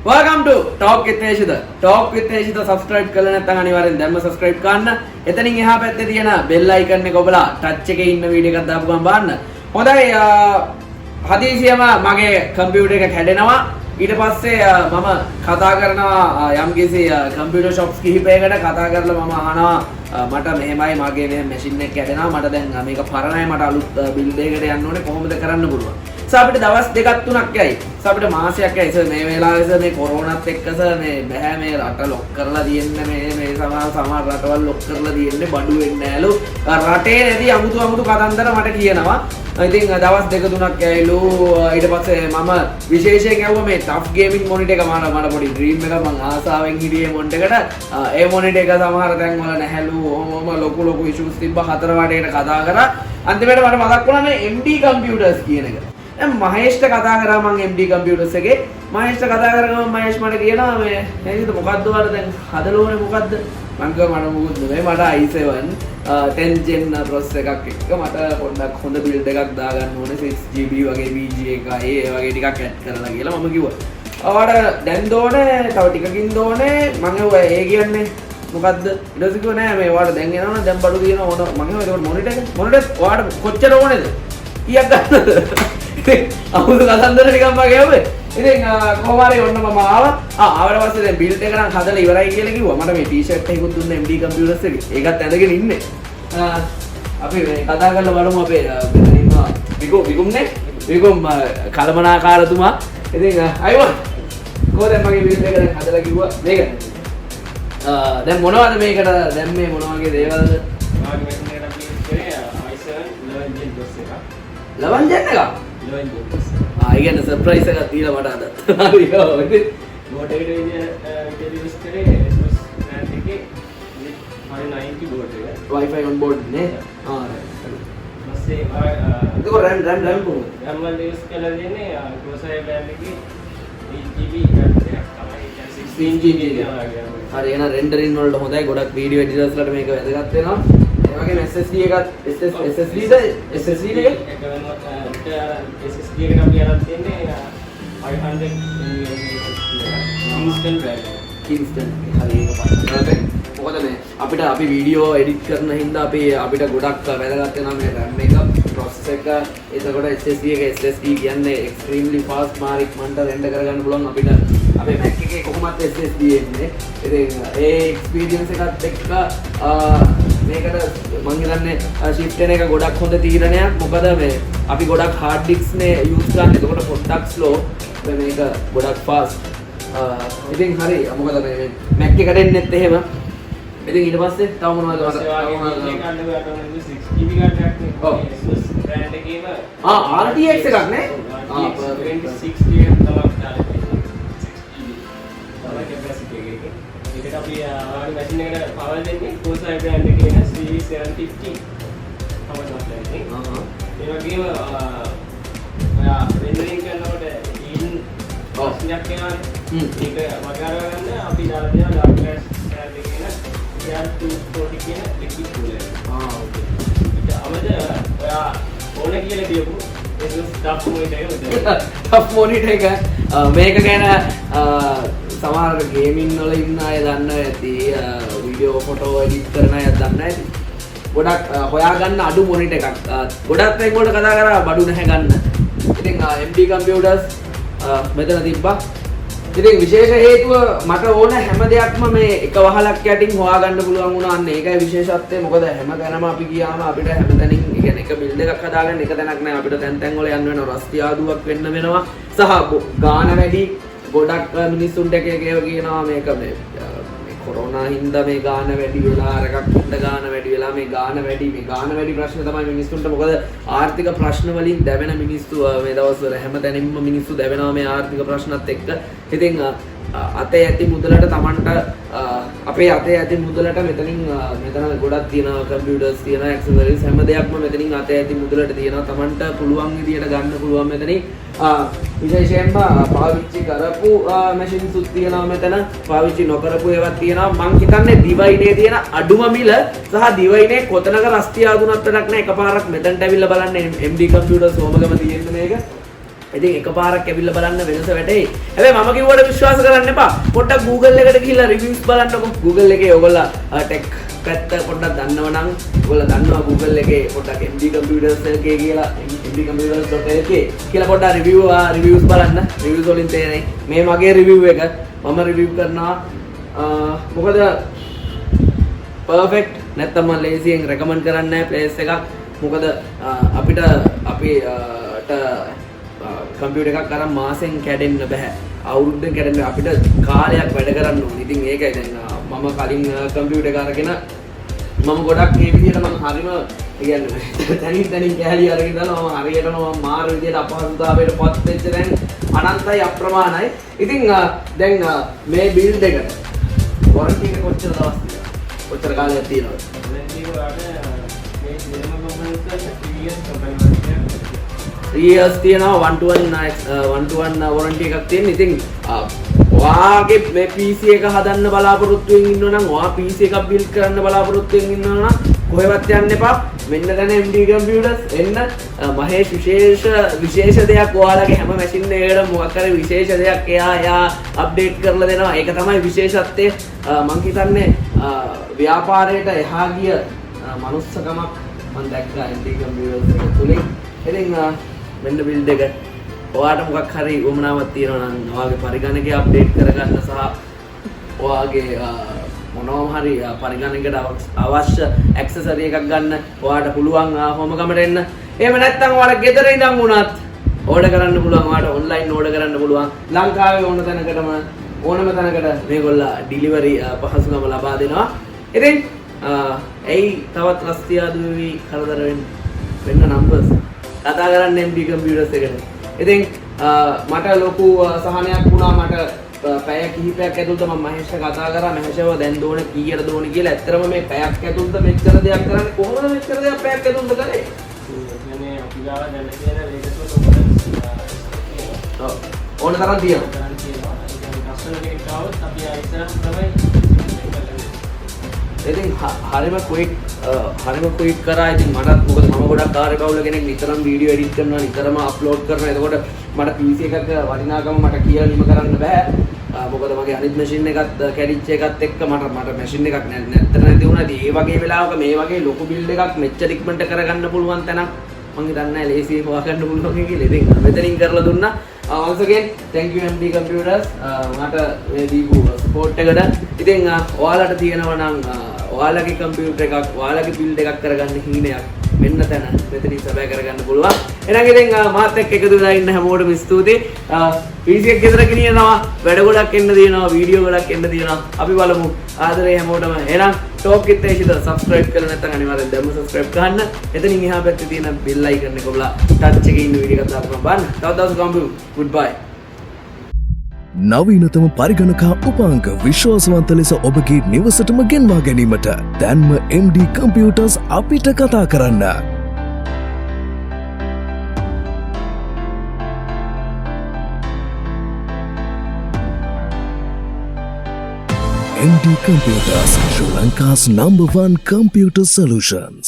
Welcome to Talk with Heshitha. Talk with Heshitha subscribe කරලා නැත්නම් අනිවාර්යෙන් දැම්ම subscribe කරන්න. එතනින් එහා පැත්තේ තියෙන bell icon එක ඔබලා touch එකේ ඉන්න වීඩියෝ එකක් දාපු ගමන් බලන්න. හොඳයි හදිසියම මගේ කම්පියුටර් එක කැඩෙනවා. ඊට පස්සේ මම කතා කරනවා යම්කිසි කම්පියුටර් shops කිහිපයකට කතා කරලා මම අහනවා මට මෙහෙමයි මගේ මේ මැෂින් එක කැඩෙනවා මට දැන් මේක පරණයි මට අලුත් බිල්ඩ් එකකට යන්න ඕනේ කොහොමද කරන්න පුළුවන්. අපිට දවස් දෙකක් තුනක් යයි. අපිට මාසයක් යයි. මේ වෙලාවේ මේ කොරෝනාත් එක්ක මේ බෑ මේ රට ලොක් කරලා තියෙන්නේ මේ සමහර රටවල් ලොක් කරලා තියෙන්නේ බඩු වෙන්නේ නැලු. රටේ නැති අමුතු කතන්දර මට කියනවා. ඉතින් දවස් දෙක තුනක් යයිලු. ඊට පස්සේ මම විශේෂයෙන් යවුවා මේ tough gaming monitor එක මට පොඩි dream එකක් මං ආසාවෙන් හිටියේ monitor එකට. ඒ monitor එක සමහර තැන් වල නැහැලු. ඔහොම ලොකු issues තිබ්බ හතර වටේට කතා කරා. අන්තිමට මට මතක් වුණා මේ MDcomputers කියන එක. මහේෂ්ට කතා කරා මම MDcomputers එකේ මහේෂ්ට කතා කරගම මහේෂ් මට කියනවා මේ නේද මොකද්ද ඔයාලා දැන් හදලා ඕනේ මොකද්ද මම කිව්වා මට මොකුත් නෙමෙයි මට i7 10 gen processor එකක් එක්ක මට පොඩ්ඩක් හොඳ build එකක් දාගන්න ඕනේ 6GB වගේ VGA එක ඒ වගේ ටිකක් ඇඩ් කරලා කියලා මම කිව්වා ඔයාලට දැන් දෝනේ තව ටිකකින් දෝනේ මම කිව්වා ඒ කියන්නේ මොකද්ද ඊට පස්සේ කිව්වා නෑ මේ ඔයාලට දැන් එනවනේ දැන් බඩු තියෙනවා ඕන මම කිව්වා ඒක මොනිටර් ඔයාලට කොච්චර ඕනේද කීයක් ගන්නද අමුතු කතන්දර ටිකක් මගේ ඔබේ. ඉතින් කොහොම හරි ඔන්න මම ආවා. ආවට පස්සේ දැන් බිල්ඩ් එක නම් හදලා ඉවරයි කියලා කිව්වා. මට මේ ටී-ෂර්ට් එකකුත් දුන්න MDcomputers එකේ. ඒකත් ඇඳගෙන ඉන්නේ. අපි මේ කතා කරලා බලමු අපේ මෙතන ඉන්නවා විකුම්නේ. විකුම් කලමනාකාරතුමා. ඉතින් අයවා. කොහොමද මගේ බිල්ඩ් එක දැන් හදලා කිව්වා. මේක. දැන් මොනවද මේකට දැන් මේ මොන වගේ දේවල්ද? මාගේ මැෂින් එකට අපි කරේ i7 11 gen processor එකක්. 11 gen එකක්? ඒ කියන්නේ සර්ප්‍රයිස් එකක් දීලා මට අද. හරි ඔව්. බෝඩ් එකට ඩෙලිවරි කරේ Asus brand එකේ 590 බෝඩ් එක. Wi-Fi on board නේ. ඊපස්සේ ඒක RAM කොහොමද? RAM වල යූස් කරලා දෙන්නේ Corsair brand එකේ 8GB RAM එකක් තමයි. 16GB එක. හරි එහෙනම් රෙන්ඩරින් වලට හොඳයි. ගොඩක් වීඩියෝ එඩිටර්ස්ලාට මේක වැදගත් වෙනවා. ඒ වගේම SSD එකත් SSD එක SSD එක අපි අරන් තියන්නේ 500 Kingston brand Kingston හරි ඒක පස්සේ මොකද මේ අපිට අපි වීඩියෝ එඩිට් කරන හින්දා අපිට ගොඩක් වැදගත් වෙනවා මේ RAM එක processor එක එතකොට SSD එක SSD කියන්නේ extremely fast මාරික් මන්ට රෙන්ඩර් කරගන්න පුළුවන් අපිට අපේ Mac එකේ කොහොමත් SSD එන්නේ ඉතින් ඒ experience එකත් එක්ක මේකට මම හිතන්නේ shift වෙන එක ගොඩක් හොඳ තීරණයක් මොකද මේ අපි ගොඩක් hard disks නේ use කරන්නේ එතකොට පොඩ්ඩක් slow මේක ගොඩක් fast ඉතින් හරි මොකද මේ Mac එකට එන්නෙත් එහෙම ඉතින් ඊට පස්සේ තව මොනවද මේක ගන්න 6GB කාඩ් එකක් නේ Asus brand එකේම RTX එකක් නේ 26GB තමයි දාලා capacity එක. ඒකට අපි ආවි මැෂින් එකට පවර් දෙන්නේ Corsair brand එකේ න 3750 තමයි දාන්නේ. ඒ වගේම ඔයා රෙන්ඩරින් කරනකොට ඉන් ඔස්නියක් වෙනවානේ. ඒක වගාර ගන්න අපි දාලා දෙනවා dark glass brand එකේ න 240 කියන liquid cooler. ඕකේ. ඒක අවද ඔයා ඕනේ කියලා කියපු Asus tough monitor එක උදේ. tough monitor එක මේක ගැන සමහර ගේමින් වල ඉන්න අය දන්නවා ඇති වීඩියෝ ෆොටෝ එඩිට් කරන අය දන්නවා ඇති ගොඩක් හොයාගන්න අඩු මොනිටර් එකක් ගොඩක් තැන් වල කතා කරා බඩු නැහැ ගන්න ඉතින් MDcomputers මෙතන තිබ්බා ඉතින් විශේෂ හේතුව මට ඕන හැම දෙයක්ම මේ එක වහලක් යටින් හොයාගන්න පුළුවන් වුණා අන්න ඒකයි විශේෂත්වය මොකද හැම තැනම අපි ගියාම අපිට හැම තැනින් කියන්නේ එක බිල්ඩ් එකක් හදාගන්න එක තැනක් නැහැ අපිට තැන් තැන් වල යන්න වෙනවා රස්ති ආදුවක් වෙන්න වෙනවා සහ ගාන වැඩි ගොඩක් මිනිස්සුන්ට එක කියනවා මේක මේ කොරෝනා හින්දා මේ ගාන වැඩි වෙලා අරකක් හින්දා ගාන වැඩි වෙලා මේ ගාන වැඩි ප්‍රශ්න තමයි මිනිස්සුන්ට මොකද ආර්ථික ප්‍රශ්න වලින් දැවෙන මිනිස්සු මේ දවස්වල හැමතැනින්ම මිනිස්සු දැවෙනවා මේ ආර්ථික ප්‍රශ්නත් එක්ක ඉතින් අතේ ඇති මුදලට Tamanට අපේ අතේ ඇති මුදලට මෙතන ගොඩක් තියෙනවා කම්පියුටර්ස් තියෙනවා ඇක්සසරිස් හැම දෙයක්ම මෙතනින් අතේ ඇති මුදලට තියෙනවා Tamanට පුළුවන් විදියට ගන්න පුළුවන් මෙතනින් විශේෂයෙන්ම පාවිච්චි කරපු මැෂින්ස් උත් තියෙනවා මෙතන පාවිච්චි නොකරපු ඒවාත් තියෙනවා මං හිතන්නේ දිවයිනේ තියෙන අඩුම මිල සහ දිවයිනේ කොතනක රස්තිය ආදුනත් වැඩක් නැහැ එකපාරක් මෙතනට ඇවිල්ලා බලන්න MDcomputers හෝමගම තියෙන මේක ඉතින් එකපාරක් ඇවිල්ලා බලන්න වෙනස වැටෙයි. හැබැයි මම කිව්වට විශ්වාස කරන්න එපා. පොඩ්ඩක් Google එකට ගිහිල්ලා reviews බලන්නකො. Google එකේ ඔයගොල්ලෝ tech පැත්ත පොඩ්ඩක් දන්නවනම් ඔයගොල්ලෝ දන්නවා Google එකේ පොඩ්ඩක් MDcomputers.lk කියලා MDcomputers.lk කියලා පොඩ්ඩක් reviews බලන්න. reviews වලින් තේරෙයි. මේ මගේ review එක මම review කරනවා. මොකද perfect නැත්තම් මම ලේසියෙන් recommend කරන්නේ නැහැ place එකක්. මොකද අපිට කම්පියුටර් එකක් අරන් මාසෙන් කැඩෙන්න බෑ. අවුරුද්දෙන් කැඩෙන්න අපිට කාලයක් වැඩ කරන්න ඕනේ. ඉතින් ඒකයි දැන් මම කලින් කම්පියුටර් එක අරගෙන මම ගොඩක් මේ විදිහට මම හරිම කියන්නේ තනින් කැලි අරගෙන දානවා. මම හරියටම මම මාර විදිහට අපහසුතාවයට පත් වෙච්ච දැන් අනන්තයි අප්‍රමාණයි. ඉතින් දැන් මේ බිල්ඩ් එකට වොරන්ටි එක කොච්චර දවස් තියෙනවද? කොච්චර කාලයක් තියෙනවද? years තියෙනවා 1 warranty එකක් තියෙන. ඉතින් ඔයාගේ මේ PC එක හදන්න බලාපොරොත්තු වෙමින් ඉන්නවනම් ඔයා PC එකක් build කරන්න බලාපොරොත්තු වෙමින් ඉන්නවනම් කොහෙවත් යන්න එපා. මෙන්න දැන් MD computers එන්න. මහේෂ් විශේෂ දෙයක් ඔයාලගේ හැම මැෂින් එකකටම මොකක් හරි විශේෂ දෙයක් එයා අප්ඩේට් කරලා දෙනවා. ඒක තමයි විශේෂත්වය. මම හිතන්නේ ව්‍යාපාරයට එහා ගිය මනුස්සකමක් මම දැක්කා MD computers එක තුලින්. ඉතින් මෙන්න බිල්ඩ් එක ඔයාට මොකක් හරි වමනාවක් තියෙනවා නම් ඔයාගේ පරිගණකය අප්ඩේට් කරගන්න සහ ඔයාගේ මොනවාම හරි පරිගණකයට අවශ්‍ය ඇක්සසරි එකක් ගන්න ඔයාට පුළුවන් හොම ගමට එන්න. එහෙම නැත්නම් ඔයාලා ගෙදර ඉඳන් වුණත් ඕඩර් කරන්න පුළුවන්. ඔයාට ඔන්ලයින් ඕඩර් කරන්න පුළුවන්. ලංකාවේ ඕන තැනකටම ඕනම තැනකට මේගොල්ලෝ ඩිලිවරි පහසුකම ලබා දෙනවා. ඉතින් එයි තවත් රස්තියාදු කරදර වෙන්න නම්බර්ස් කතා කරන්න MD computers එකට. ඉතින් මට ලොකු සහනයක් වුණා. මට පැය කිහිපයක් ඇතුළත මම මහේෂ්ට කතා කරා. මහේෂව දැන් දෝන කීයට දෝන කියලා. ඇත්තටම මේ පැයක් ඇතුළත මෙච්චර දෙයක් කරන්නේ කොහොමද මෙච්චර දෙයක් පැයක් ඇතුළත කරේ? කියන්නේ අපි ගාව දැන් තියෙන ලේටස්ට් ඕන තරම් තියෙනවා. කස්ටමර් කෙනෙක් ආවොත් අපි ඉස්සරහ තමයි ඉතින් හරිම ක්වික් කරා. ඉතින් මටත් මොකද මම ගොඩක් කාර්යබහුල කෙනෙක්. නිතරම වීඩියෝ එඩිට් කරනවා, නිතරම අප්ලෝඩ් කරනවා. එතකොට මට PC එකක වටිනාකම මට කියලා නිම කරන්න බෑ. මොකද මගේ අනිත් මැෂින් එකත් කැඩිච්ච එකත් එක්ක මට මැෂින් එකක් නැත්තර නැති වුණා. ඉතින් ඒ වගේ වෙලාවක මේ වගේ ලොකු බිල්ඩ් එකක් මෙච්චර ඉක්මනට කරගන්න පුළුවන් තැනක් මම හිතන්නේ නැහැ ලේසියෙන් හොයාගන්න පුළුවන් කියලා. ඉතින් මෙතනින් කරලා දුන්නා. once again thank you MD computers මට මේ දීපු support එකට. ඉතින් ඔයාලට තියෙනවා නම් ඔයාලගේ කම්පියුටර් එකක් ඔයාලගේ බිල්ඩ් එකක් කරගන්න හීනයක් මෙන්න තැන මෙතනින් සබය කරගන්න පුළුවන්. එහෙනම් ඉතින් මාත් එක්ක එකතු වෙලා ඉන්න හැමෝටම ස්තුතියි. PC එක ගෙදර ගෙනියනවා, වැඩ ගොඩක් එන්න තියෙනවා, වීඩියෝ ගොඩක් එන්න තියෙනවා. අපි බලමු. ආදරේ හැමෝටම. එහෙනම් talk with Heshitha subscribe කරලා නැත්නම් අනිවාර්යෙන් දැම්ම subscribe කරන්න. එතනින් එහා පැත්තේ තියෙන bell icon එක ඔබලා touch එකේ ඉන්න වීඩියෝ එකක් දාපුවම බලන්න. තව දවසක හම්බෙමු. goodbye. නවීනතම පරිගණකා උපාංග විශ්වාසවන්ත ලෙස ඔබගේ නිවසටම ගෙන්වා ගැනීමට දැන්ම MD Computers අපිට කතා කරන්න. MD Computers, Sri Lanka's #1 computer solutions.